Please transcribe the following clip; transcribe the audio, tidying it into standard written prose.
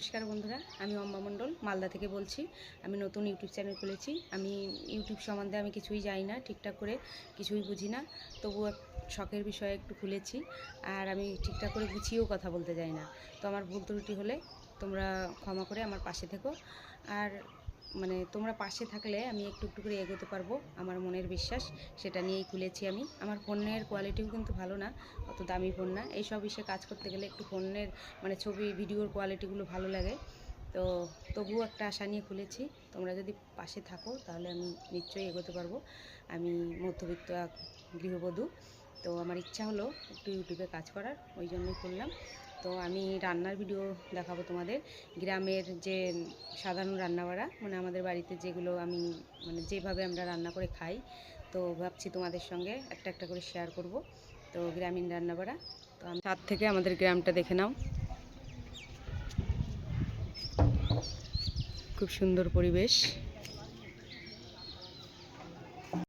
নমস্কার বন্ধুরা, আমি অম্বা মণ্ডল মালদা থেকে বলছি। আমি নতুন ইউটিউব চ্যানেল খুলেছি। আমি ইউটিউব সম্বন্ধে আমি কিছুই জানি না, ঠিকঠাক করে কিছুই বুঝি না, তবুও শখের বিষয়ে একটু খুলেছি। আর আমি ঠিকঠাক করে গুছিয়েও কথা বলতে যাই না। তো আমার ভুল ত্রুটি হলে তোমরা ক্ষমা করে আমার পাশে থেকো। আর তোমরা পাশে থাকলে আমি একটু একটু করে এগোতে পারবো, আমার মনের বিশ্বাস সেটা নিয়েই খুলেছি আমি। আমার ফোনের কোয়ালিটিও কিন্তু ভালো না, অত দামি ফোন না। এইসব বিষয়ে কাজ করতে গেলে একটু ফোনের ছবি ভিডিওর কোয়ালিটিগুলো ভালো লাগে। তো তবুও একটা আশা নিয়ে খুলেছি, তোমরা যদি পাশে থাকো তাহলে আমি নিশ্চয়ই এগোতে পারবো। আমি মধ্যবিত্ত এক গৃহবধূ, তো আমার ইচ্ছা হলো একটু ইউটিউবে কাজ করার, ওই জন্যই করলাম। তো আমি রান্নার ভিডিও দেখাবো তোমাদের, গ্রামের যে সাধারণ রান্নাবাড়া, আমাদের বাড়িতে যেগুলো আমি যেভাবে আমরা রান্না করে খাই। তো ভাবছি তোমাদের সঙ্গে একটা একটা করে শেয়ার করব। তো গ্রামীণ রান্নাবাড়া, তো আমি ছাদ থেকে আমাদের গ্রামটা দেখে নাও, খুব সুন্দর পরিবেশ।